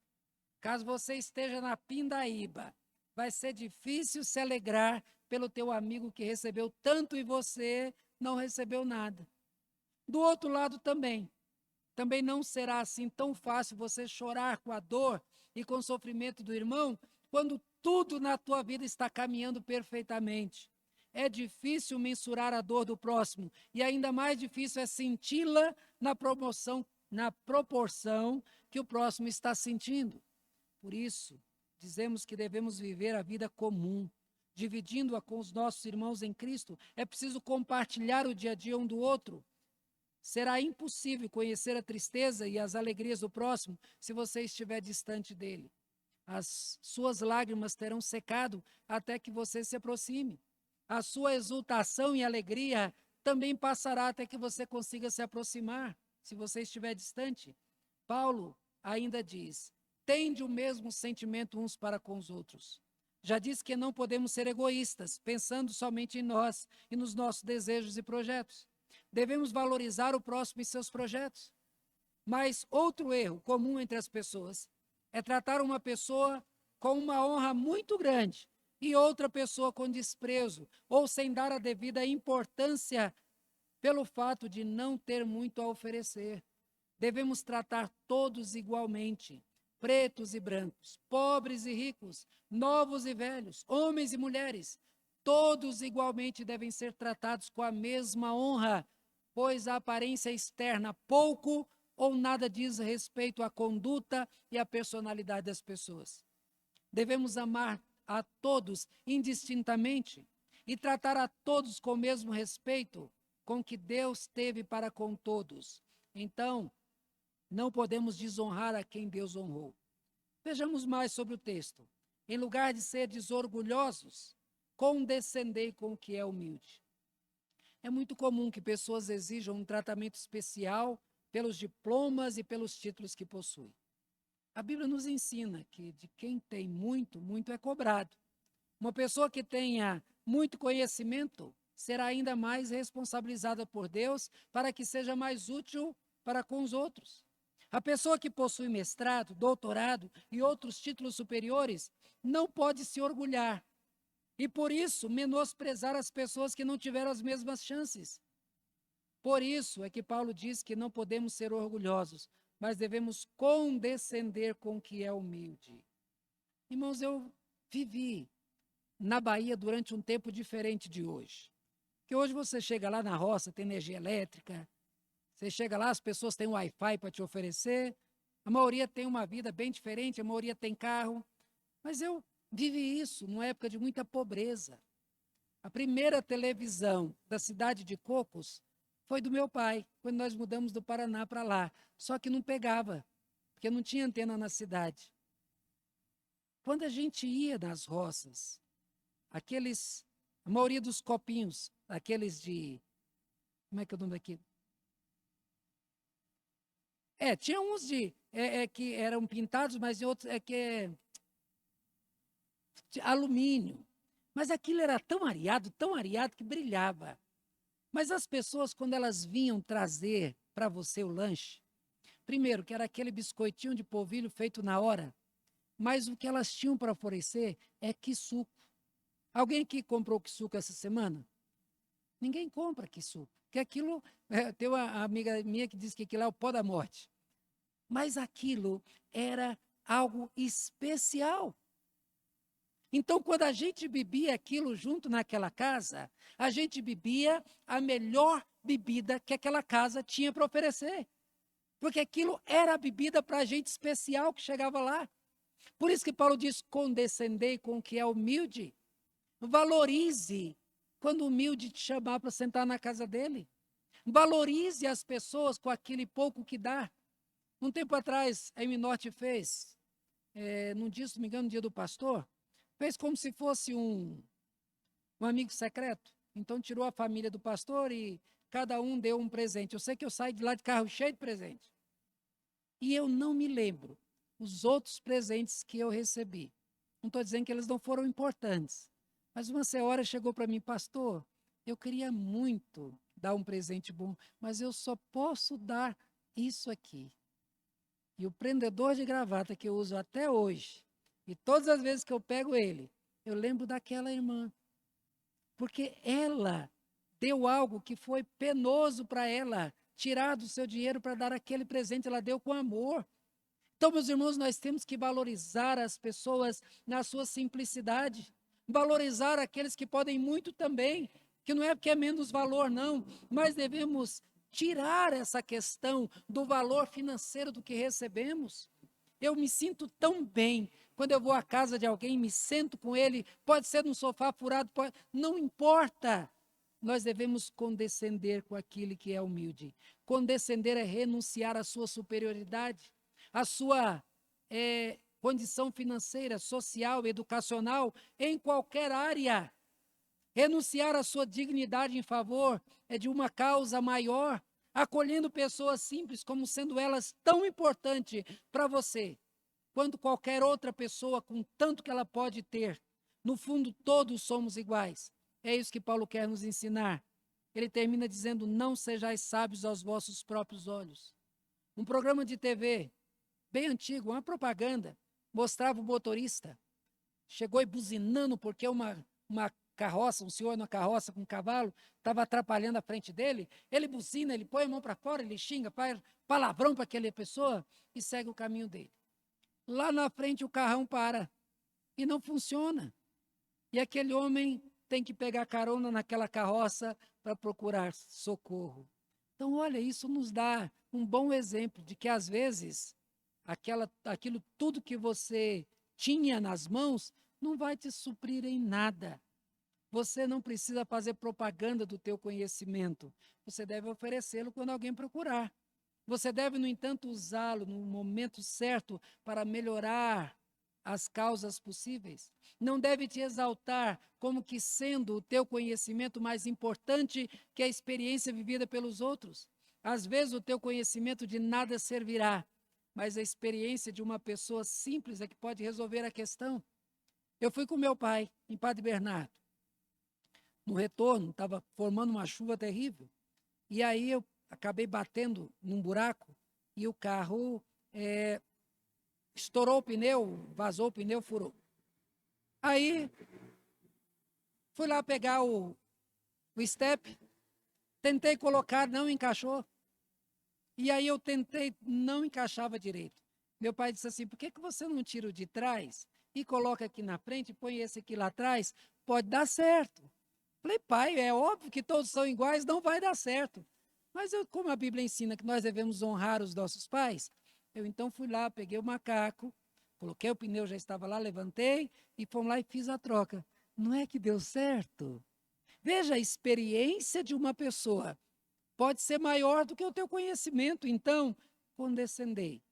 caso você esteja na pindaíba, vai ser difícil se alegrar pelo teu amigo que recebeu tanto e você não recebeu nada. Do outro lado também não será assim tão fácil você chorar com a dor e com o sofrimento do irmão quando tudo na tua vida está caminhando perfeitamente. É difícil mensurar a dor do próximo e ainda mais difícil é senti-la na proporção que o próximo está sentindo. Por isso, dizemos que devemos viver a vida comum, dividindo-a com os nossos irmãos em Cristo. É preciso compartilhar o dia a dia um do outro. Será impossível conhecer a tristeza e as alegrias do próximo se você estiver distante dele. As suas lágrimas terão secado até que você se aproxime. A sua exultação e alegria também passará até que você consiga se aproximar, se você estiver distante. Paulo ainda diz: tende o mesmo sentimento uns para com os outros. Já disse que não podemos ser egoístas, pensando somente em nós e nos nossos desejos e projetos. Devemos valorizar o próximo e seus projetos. Mas outro erro comum entre as pessoas é tratar uma pessoa com uma honra muito grande e outra pessoa com desprezo ou sem dar a devida importância pelo fato de não ter muito a oferecer. Devemos tratar todos igualmente, pretos e brancos, pobres e ricos, novos e velhos, homens e mulheres. Todos igualmente devem ser tratados com a mesma honra, pois a aparência externa pouco ou nada diz respeito à conduta e à personalidade das pessoas. Devemos amar a todos indistintamente e tratar a todos com o mesmo respeito com que Deus teve para com todos. Então, não podemos desonrar a quem Deus honrou. Vejamos mais sobre o texto. Em lugar de ser desorgulhosos, condescendei com o que é humilde. É muito comum que pessoas exijam um tratamento especial pelos diplomas e pelos títulos que possuem. A Bíblia nos ensina que de quem tem muito, muito é cobrado. Uma pessoa que tenha muito conhecimento será ainda mais responsabilizada por Deus para que seja mais útil para com os outros. A pessoa que possui mestrado, doutorado e outros títulos superiores não pode se orgulhar e, por isso, menosprezar as pessoas que não tiveram as mesmas chances. Por isso é que Paulo diz que não podemos ser orgulhosos, mas devemos condescender com o que é humilde. Irmãos, eu vivi na Bahia durante um tempo diferente de hoje. Porque hoje você chega lá na roça, tem energia elétrica, você chega lá, as pessoas têm Wi-Fi para te oferecer, a maioria tem uma vida bem diferente, a maioria tem carro. Mas eu vivi isso numa época de muita pobreza. A primeira televisão da cidade de Cocos foi do meu pai, quando nós mudamos do Paraná para lá. Só que não pegava, porque não tinha antena na cidade. Quando a gente ia nas roças, a maioria dos copinhos, aqueles de, como é que é o nome daqui? Tinha uns que eram pintados, mas outros de alumínio. Mas aquilo era tão areado que brilhava. Mas as pessoas, quando elas vinham trazer para você o lanche, primeiro, que era aquele biscoitinho de polvilho feito na hora, mas o que elas tinham para oferecer é quisuco. Alguém aqui comprou quisuco essa semana? Ninguém compra quisuco, porque aquilo, tem uma amiga minha que disse que aquilo é o pó da morte. Mas aquilo era algo especial. Então, quando a gente bebia aquilo junto naquela casa, a gente bebia a melhor bebida que aquela casa tinha para oferecer. Porque aquilo era a bebida para a gente especial que chegava lá. Por isso que Paulo diz: condescendei com o que é humilde. Valorize quando o humilde te chamar para sentar na casa dele. Valorize as pessoas com aquele pouco que dá. Um tempo atrás, a M Norte fez, num dia, se não me engano, no dia do pastor, fez como se fosse um amigo secreto. Então, tirou a família do pastor e cada um deu um presente. Eu sei que eu saí de lá de carro cheio de presente. E eu não me lembro os outros presentes que eu recebi. Não estou dizendo que eles não foram importantes. Mas uma senhora chegou para mim: pastor, eu queria muito dar um presente bom, mas eu só posso dar isso aqui. E o prendedor de gravata que eu uso até hoje, e todas as vezes que eu pego ele, eu lembro daquela irmã. Porque ela deu algo que foi penoso para ela, tirar do seu dinheiro para dar aquele presente, ela deu com amor. Então, meus irmãos, nós temos que valorizar as pessoas na sua simplicidade, valorizar aqueles que podem muito também, que não é porque é menos valor, não, mas devemos tirar essa questão do valor financeiro do que recebemos. Eu me sinto tão bem quando eu vou à casa de alguém, me sento com ele, pode ser num sofá furado, não importa. Nós devemos condescender com aquele que é humilde. Condescender é renunciar à sua superioridade, à sua condição financeira, social, educacional, em qualquer área. Renunciar à sua dignidade em favor de uma causa maior, acolhendo pessoas simples como sendo elas tão importantes para você, quanto qualquer outra pessoa com tanto que ela pode ter. No fundo, todos somos iguais. É isso que Paulo quer nos ensinar. Ele termina dizendo: não sejais sábios aos vossos próprios olhos. Um programa de TV bem antigo, uma propaganda, mostrava o motorista. Chegou e buzinando porque uma carroça, um senhor numa carroça com um cavalo, estava atrapalhando a frente dele. Ele buzina, ele põe a mão para fora, ele xinga, faz palavrão para aquela pessoa e segue o caminho dele. Lá na frente o carrão para e não funciona. E aquele homem tem que pegar carona naquela carroça para procurar socorro. Então, olha, isso nos dá um bom exemplo de que, às vezes, aquilo tudo que você tinha nas mãos não vai te suprir em nada. Você não precisa fazer propaganda do teu conhecimento. Você deve oferecê-lo quando alguém procurar. Você deve, no entanto, usá-lo no momento certo para melhorar as causas possíveis. Não deve te exaltar como que sendo o teu conhecimento mais importante que a experiência vivida pelos outros. Às vezes o teu conhecimento de nada servirá, mas a experiência de uma pessoa simples é que pode resolver a questão. Eu fui com meu pai em Padre Bernardo. No retorno, estava formando uma chuva terrível. E aí eu acabei batendo num buraco e o carro estourou o pneu, vazou o pneu, furou. Aí fui lá pegar o step, tentei colocar, não encaixou. E aí eu tentei, não encaixava direito. Meu pai disse assim: por que você não tira o de trás e coloca aqui na frente, põe esse aqui lá atrás? Pode dar certo. Falei: pai, é óbvio que todos são iguais, não vai dar certo. Mas como a Bíblia ensina que nós devemos honrar os nossos pais, eu então fui lá, peguei o macaco, coloquei o pneu, já estava lá, levantei e fomos lá e fiz a troca. Não é que deu certo? Veja, a experiência de uma pessoa pode ser maior do que o teu conhecimento. Então, condescendei.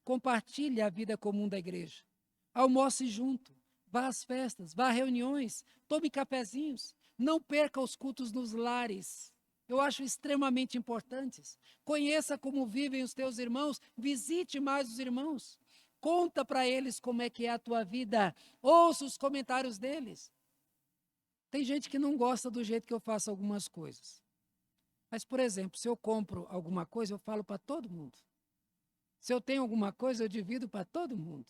Compartilhe a vida comum da igreja. Almoce junto. Vá às festas, vá a reuniões, tome cafezinhos. Não perca os cultos nos lares. Eu acho extremamente importantes. Conheça como vivem os teus irmãos, visite mais os irmãos. Conta para eles como é que é a tua vida. Ouça os comentários deles. Tem gente que não gosta do jeito que eu faço algumas coisas. Mas, por exemplo, se eu compro alguma coisa, eu falo para todo mundo. Se eu tenho alguma coisa, eu divido para todo mundo.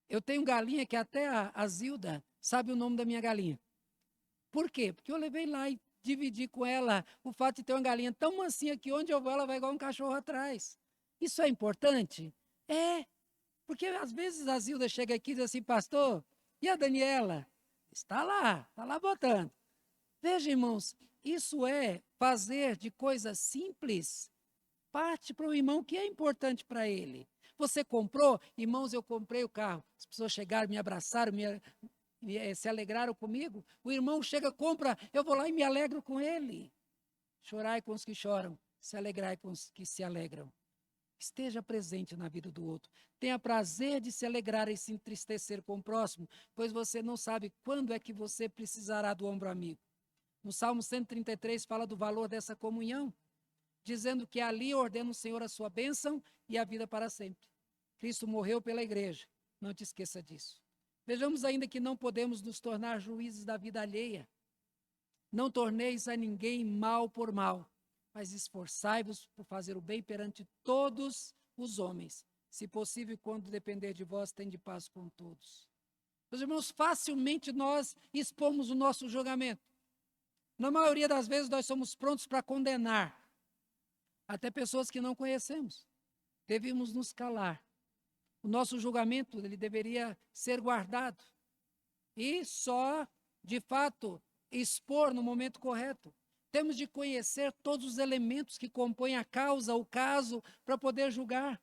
Eu tenho galinha que até a Zilda sabe o nome da minha galinha. Por quê? Porque eu levei lá e dividi com ela o fato de ter uma galinha tão mansinha que onde eu vou ela vai igual um cachorro atrás. Isso é importante? É, porque às vezes a Zilda chega aqui e diz assim, pastor, e a Daniela? Está lá botando. Veja, irmãos, isso é fazer de coisas simples parte para o irmão que é importante para ele. Você comprou? Irmãos, eu comprei o carro. As pessoas chegaram, me abraçaram, se alegraram comigo. O irmão chega, compra, eu vou lá e me alegro com ele. Chorai com os que choram, se alegrai com os que se alegram. Esteja presente na vida do outro. Tenha prazer de se alegrar e se entristecer com o próximo, pois você não sabe quando é que você precisará do ombro amigo. No Salmo 133 fala do valor dessa comunhão, dizendo que ali ordena o Senhor a sua bênção e a vida para sempre. Cristo morreu pela igreja, não te esqueça disso. Vejamos ainda que não podemos nos tornar juízes da vida alheia. Não torneis a ninguém mal por mal, mas esforçai-vos por fazer o bem perante todos os homens. Se possível, quando depender de vós, tende paz com todos. Meus irmãos, facilmente nós expomos o nosso julgamento. Na maioria das vezes, nós somos prontos para condenar até pessoas que não conhecemos. Devemos nos calar. O nosso julgamento ele deveria ser guardado e só, de fato, expor no momento correto. Temos de conhecer todos os elementos que compõem a causa, o caso, para poder julgar.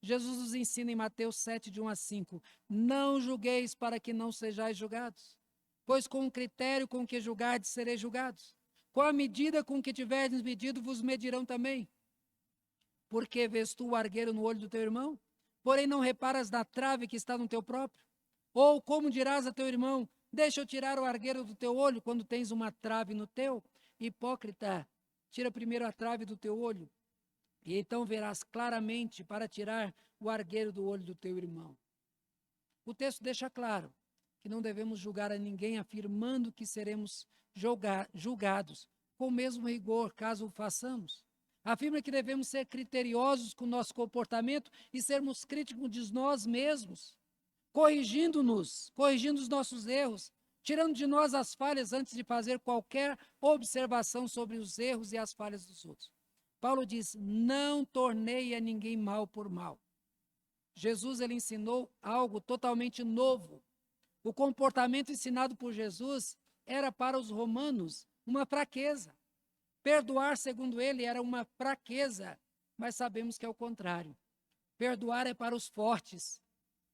Jesus nos ensina em Mateus 7, de 1 a 5, não julgueis para que não sejais julgados, pois com o critério com que julgardes, sereis julgados. Com a medida com que tiverdes medido, vos medirão também. Porque vês tu o argueiro no olho do teu irmão, porém não reparas na trave que está no teu próprio? Ou como dirás a teu irmão, deixa eu tirar o argueiro do teu olho, quando tens uma trave no teu? Hipócrita, tira primeiro a trave do teu olho, e então verás claramente para tirar o argueiro do olho do teu irmão. O texto deixa claro que não devemos julgar a ninguém, afirmando que seremos julgados com o mesmo rigor, caso o façamos. Afirma que devemos ser criteriosos com o nosso comportamento e sermos críticos de nós mesmos, corrigindo-nos, corrigindo os nossos erros, tirando de nós as falhas antes de fazer qualquer observação sobre os erros e as falhas dos outros. Paulo diz, não tornei a ninguém mal por mal. Jesus ele ensinou algo totalmente novo. O comportamento ensinado por Jesus era para os romanos uma fraqueza. Perdoar, segundo ele, era uma fraqueza, mas sabemos que é o contrário. Perdoar é para os fortes.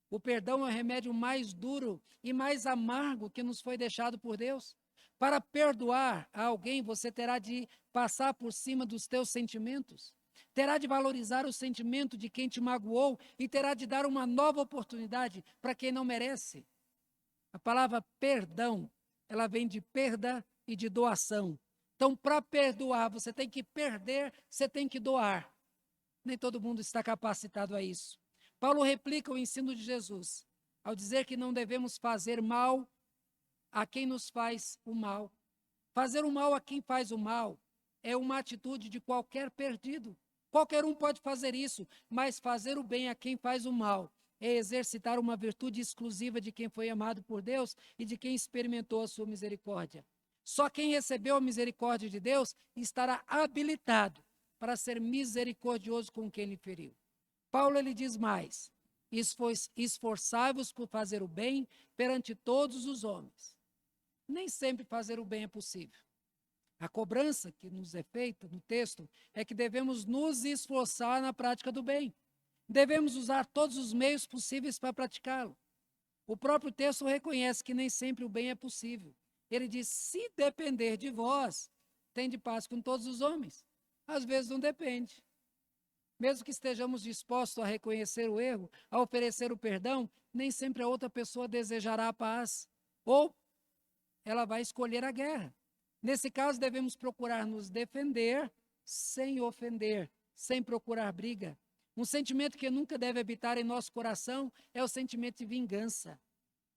O perdão é o remédio mais duro e mais amargo que nos foi deixado por Deus. Para perdoar a alguém, você terá de passar por cima dos teus sentimentos, terá de valorizar o sentimento de quem te magoou e terá de dar uma nova oportunidade para quem não merece. A palavra perdão, ela vem de perda e de doação. Então, para perdoar, você tem que perder, você tem que doar. Nem todo mundo está capacitado a isso. Paulo replica o ensino de Jesus, ao dizer que não devemos fazer mal a quem nos faz o mal. Fazer o mal a quem faz o mal é uma atitude de qualquer perdido. Qualquer um pode fazer isso, mas fazer o bem a quem faz o mal é exercitar uma virtude exclusiva de quem foi amado por Deus e de quem experimentou a sua misericórdia. Só quem recebeu a misericórdia de Deus estará habilitado para ser misericordioso com quem lhe feriu. Paulo ele diz mais, esforçai-vos por fazer o bem perante todos os homens. Nem sempre fazer o bem é possível. A cobrança que nos é feita no texto é que devemos nos esforçar na prática do bem. Devemos usar todos os meios possíveis para praticá-lo. O próprio texto reconhece que nem sempre o bem é possível. Ele diz, se depender de vós, tende paz com todos os homens. Às vezes não depende. Mesmo que estejamos dispostos a reconhecer o erro, a oferecer o perdão, nem sempre a outra pessoa desejará a paz. Ou ela vai escolher a guerra. Nesse caso, devemos procurar nos defender sem ofender, sem procurar briga. Um sentimento que nunca deve habitar em nosso coração é o sentimento de vingança.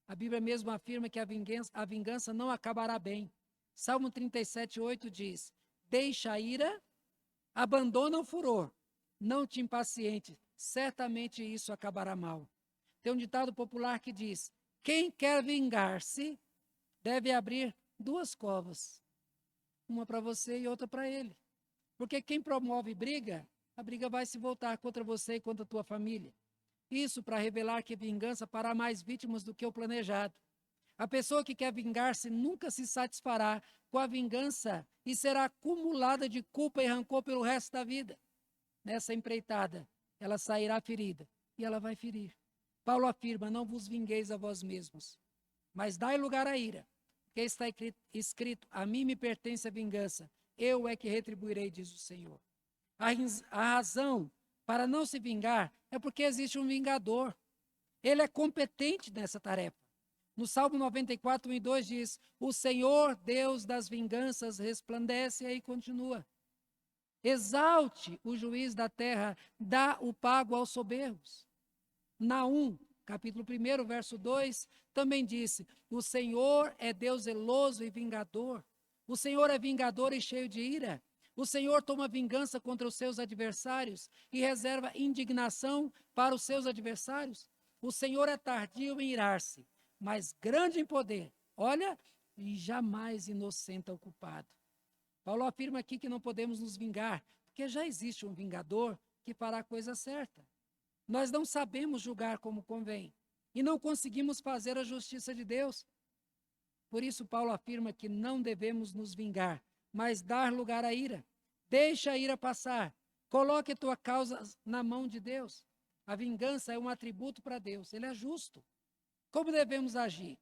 A Bíblia mesmo afirma que a vingança não acabará bem. Salmo 37:8 diz: deixa a ira, abandona o furor, não te impacientes, certamente isso acabará mal. Tem um ditado popular que diz: quem quer vingar-se deve abrir duas covas, uma para você e outra para ele. Porque quem promove briga, a briga vai se voltar contra você e contra a tua família. Isso para revelar que vingança fará mais vítimas do que o planejado. A pessoa que quer vingar-se nunca se satisfará com a vingança e será acumulada de culpa e rancor pelo resto da vida. Nessa empreitada, ela sairá ferida e ela vai ferir. Paulo afirma: não vos vingueis a vós mesmos, mas dai lugar à ira, porque está escrito: a mim me pertence a vingança, eu é que retribuirei, diz o Senhor. A razão para não se vingar é porque existe um vingador. Ele é competente nessa tarefa. No Salmo 94, 1 e 2 diz: o Senhor, Deus das vinganças, resplandece, e aí continua: exalte o juiz da terra, dá o pago aos soberbos. Naum, capítulo 1, verso 2, também disse: o Senhor é Deus zeloso e vingador. O Senhor é vingador e cheio de ira. O Senhor toma vingança contra os seus adversários e reserva indignação para os seus adversários. O Senhor é tardio em irar-se, mas grande em poder. Olha, e jamais inocenta o culpado. Paulo afirma aqui que não podemos nos vingar, porque já existe um vingador que fará a coisa certa. Nós não sabemos julgar como convém e não conseguimos fazer a justiça de Deus. Por isso, Paulo afirma que não devemos nos vingar, mas dar lugar à ira. Deixa a ira passar. Coloque a tua causa na mão de Deus. A vingança é um atributo para Deus. Ele é justo. Como devemos agir?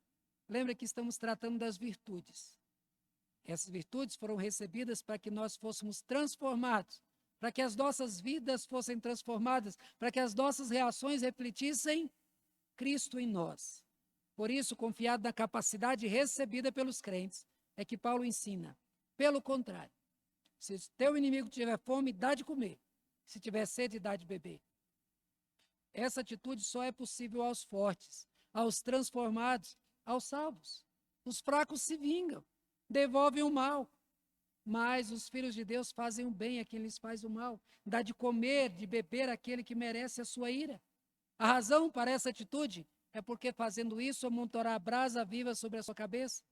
Lembra que estamos tratando das virtudes. Essas virtudes foram recebidas para que nós fôssemos transformados, para que as nossas vidas fossem transformadas, para que as nossas reações refletissem Cristo em nós. Por isso, confiado na capacidade recebida pelos crentes, é que Paulo ensina: pelo contrário, se teu inimigo tiver fome, dá de comer. Se tiver sede, dá de beber. Essa atitude só é possível aos fortes, aos transformados, aos salvos. Os fracos se vingam, devolvem o mal. Mas os filhos de Deus fazem o bem a quem lhes faz o mal. Dá de comer, de beber àquele que merece a sua ira. A razão para essa atitude é porque, fazendo isso, amontoará a brasa viva sobre a sua cabeça.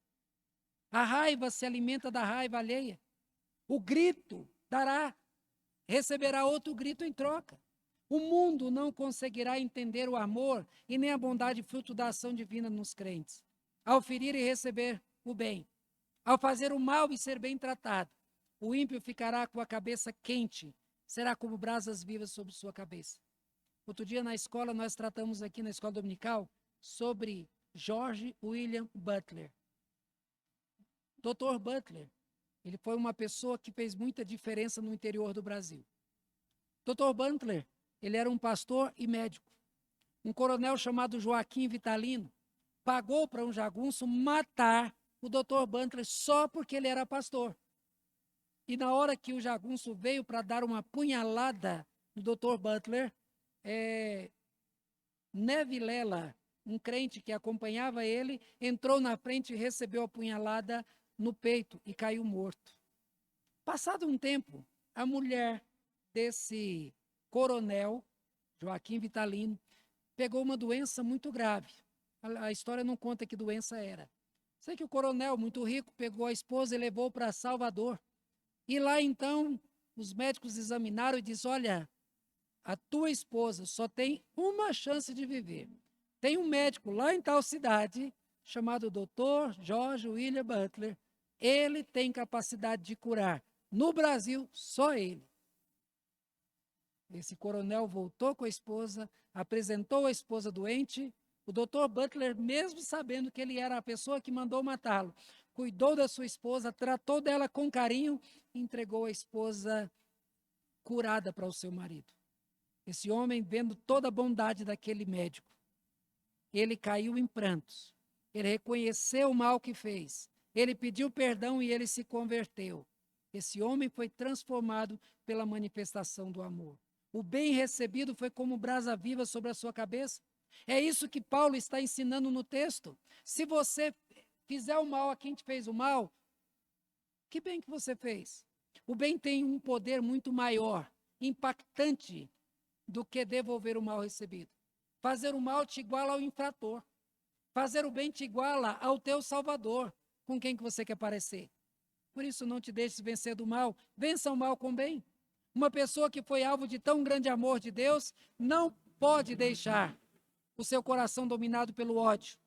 A raiva se alimenta da raiva alheia. O grito receberá outro grito em troca. O mundo não conseguirá entender o amor e nem a bondade fruto da ação divina nos crentes. Ao ferir e receber o bem, ao fazer o mal e ser bem tratado, o ímpio ficará com a cabeça quente, será como brasas vivas sobre sua cabeça. Outro dia na escola, nós tratamos aqui na escola dominical sobre George William Butler. Dr. Butler, ele foi uma pessoa que fez muita diferença no interior do Brasil. Dr. Butler, ele era um pastor e médico. Um coronel chamado Joaquim Vitalino pagou para um jagunço matar o Dr. Butler só porque ele era pastor. E na hora que o jagunço veio para dar uma punhalada no Dr. Butler, Nevilela, um crente que acompanhava ele, entrou na frente e recebeu a punhalada no peito e caiu morto. Passado um tempo, a mulher desse coronel, Joaquim Vitalino, pegou uma doença muito grave. A história não conta que doença era. Sei que o coronel, muito rico, pegou a esposa e levou para Salvador. E lá, então, os médicos examinaram e disseram: olha, a tua esposa só tem uma chance de viver. Tem um médico lá em tal cidade, chamado Dr. George William Butler. Ele tem capacidade de curar. No Brasil, só ele. Esse coronel voltou com a esposa, apresentou a esposa doente. O Dr. Butler, mesmo sabendo que ele era a pessoa que mandou matá-lo, cuidou da sua esposa, tratou dela com carinho e entregou a esposa curada para o seu marido. Esse homem, vendo toda a bondade daquele médico, ele caiu em prantos. Ele reconheceu o mal que fez, Ele pediu perdão e ele se converteu. Esse homem foi transformado pela manifestação do amor. O bem recebido foi como brasa viva sobre a sua cabeça. É isso que Paulo está ensinando no texto. Se você fizer o mal a quem te fez o mal, que bem que você fez. O bem tem um poder muito maior, impactante, do que devolver o mal recebido. Fazer o mal te iguala ao infrator. Fazer o bem te iguala ao teu Salvador, com quem que você quer parecer. Por isso, não te deixes vencer do mal, vença o mal com o bem. Uma pessoa que foi alvo de tão grande amor de Deus não pode deixar o seu coração dominado pelo ódio.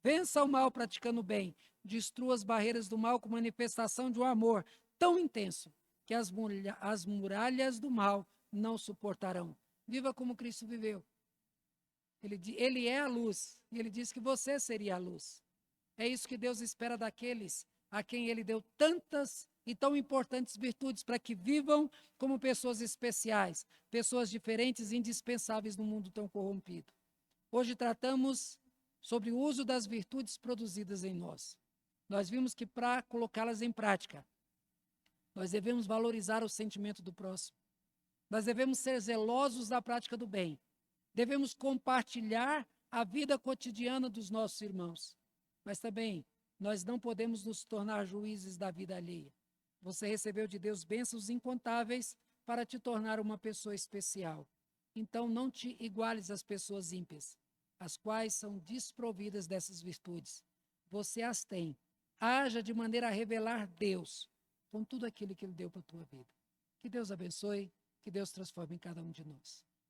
Vença o mal praticando o bem. Destrua as barreiras do mal com manifestação de um amor tão intenso que as muralhas do mal não suportarão. Viva como Cristo viveu. Ele é a luz, e ele disse que você seria a luz. É isso que Deus espera daqueles a quem ele deu tantas e tão importantes virtudes para que vivam como pessoas especiais, pessoas diferentes e indispensáveis num mundo tão corrompido. Hoje tratamos sobre o uso das virtudes produzidas em nós. Nós vimos que para colocá-las em prática, nós devemos valorizar o sentimento do próximo. Nós devemos ser zelosos da prática do bem. Devemos compartilhar a vida cotidiana dos nossos irmãos. Mas também, nós não podemos nos tornar juízes da vida alheia. Você recebeu de Deus bênçãos incontáveis para te tornar uma pessoa especial. Então, não te iguales às pessoas ímpias, as quais são desprovidas dessas virtudes. Você as tem. Haja de maneira a revelar Deus com tudo aquilo que Ele deu para a tua vida. Que Deus abençoe, que Deus transforme em cada um de nós.